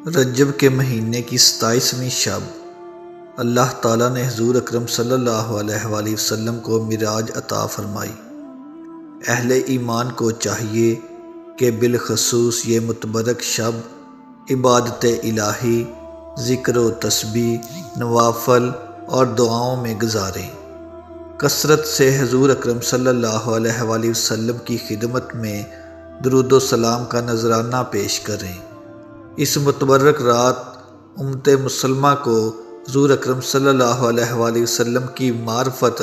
رجب کے مہینے کی 27ویں شب اللہ تعالیٰ نے حضور اکرم صلی اللہ علیہ وآلہ وسلم کو معراج عطا فرمائی۔ اہل ایمان کو چاہیے کہ بالخصوص یہ متبرک شب عبادت الہی، ذکر و تسبیح، نوافل اور دعاؤں میں گزاریں۔ کثرت سے حضور اکرم صلی اللہ علیہ وآلہ وسلم کی خدمت میں درود و سلام کا نذرانہ پیش کریں۔ اس متبرک رات امت مسلمہ کو حضور اکرم صلی اللہ علیہ وآلہ وسلم کی معرفت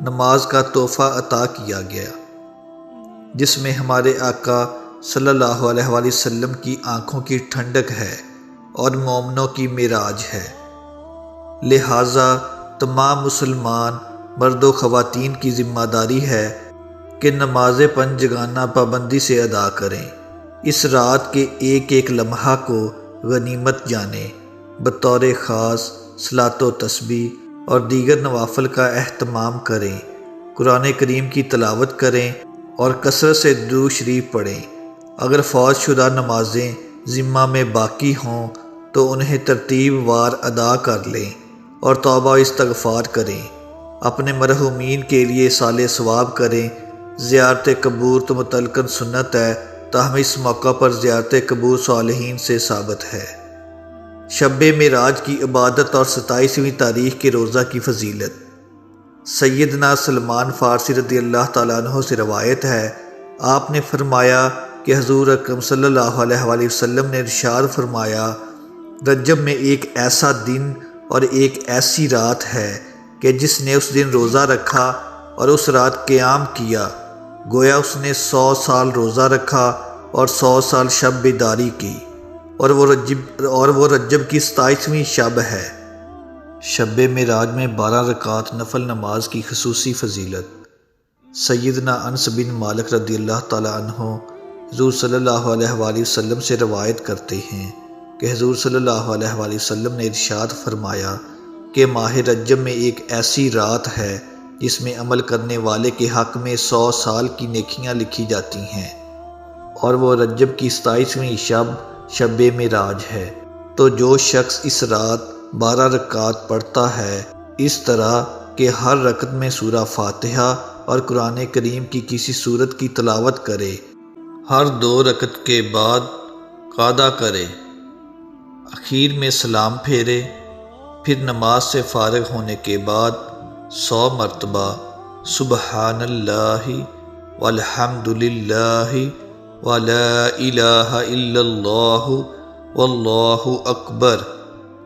نماز کا تحفہ عطا کیا گیا، جس میں ہمارے آقا صلی اللہ علیہ وآلہ وسلم کی آنکھوں کی ٹھنڈک ہے اور مومنوں کی معراج ہے۔ لہٰذا تمام مسلمان مرد و خواتین کی ذمہ داری ہے کہ نماز پنجگانہ پابندی سے ادا کریں۔ اس رات کے ایک ایک لمحہ کو غنیمت جانیں، بطور خاص صلاۃ و تسبیح اور دیگر نوافل کا اہتمام کریں، قرآن کریم کی تلاوت کریں اور کثرت سے درود شریف پڑھیں۔ اگر فوت شدہ نمازیں ذمہ میں باقی ہوں تو انہیں ترتیب وار ادا کر لیں اور توبہ و استغفار کریں۔ اپنے مرحومین کے لیے صالح ثواب کریں۔ زیارت قبور تو متعلقاً سنت ہے، تاہم اس موقع پر زیارت قبور صالحین سے ثابت ہے۔ شب معراج کی عبادت اور 27ویں تاریخ کے روزہ کی فضیلت۔ سیدنا سلمان فارسی رضی اللہ تعالیٰ عنہ سے روایت ہے، آپ نے فرمایا کہ حضور اکرم صلی اللہ علیہ وآلہ وسلم نے ارشاد فرمایا، رجب میں ایک ایسا دن اور ایک ایسی رات ہے کہ جس نے اس دن روزہ رکھا اور اس رات قیام کیا، گویا اس نے 100 سال روزہ رکھا اور 100 سال شب بیداری کی، اور وہ رجب کی 27ویں شب ہے۔ شب معراج میں 12 رکعت نفل نماز کی خصوصی فضیلت۔ سیدنا انس بن مالک رضی اللہ تعالیٰ عنہ حضور صلی اللہ علیہ وآلہ وسلم سے روایت کرتے ہیں کہ حضور صلی اللہ علیہ وآلہ وسلم نے ارشاد فرمایا کہ ماہ رجب میں ایک ایسی رات ہے جس میں عمل کرنے والے کے حق میں 100 سال کی نیکیاں لکھی جاتی ہیں، اور وہ رجب کی 27ویں شب معراج ہے۔ تو جو شخص اس رات 12 رکعت پڑھتا ہے، اس طرح کہ ہر رکعت میں سورہ فاتحہ اور قرآن کریم کی کسی سورت کی تلاوت کرے، ہر 2 رکعت کے بعد قعدہ کرے، اخیر میں سلام پھیرے، پھر نماز سے فارغ ہونے کے بعد 100 مرتبہ سبحان اللہ والحمد للہ ولا الہ الا اللہ واللہ اکبر،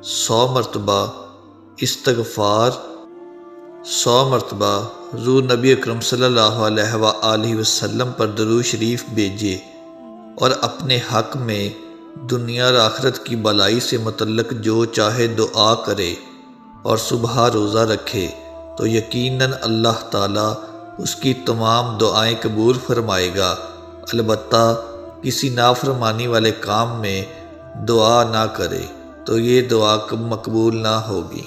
100 مرتبہ استغفار، 100 مرتبہ حضور نبی اکرم صلی اللہ علیہ وآلہ وسلم پر درود شریف بھیجے، اور اپنے حق میں دنیا اور آخرت کی بھلائی سے متعلق جو چاہے دعا کرے اور صبح روزہ رکھے، تو یقیناً اللہ تعالیٰ اس کی تمام دعائیں قبول فرمائے گا۔ البتہ کسی نافرمانی والے کام میں دعا نہ کرے تو یہ دعا مقبول نہ ہوگی۔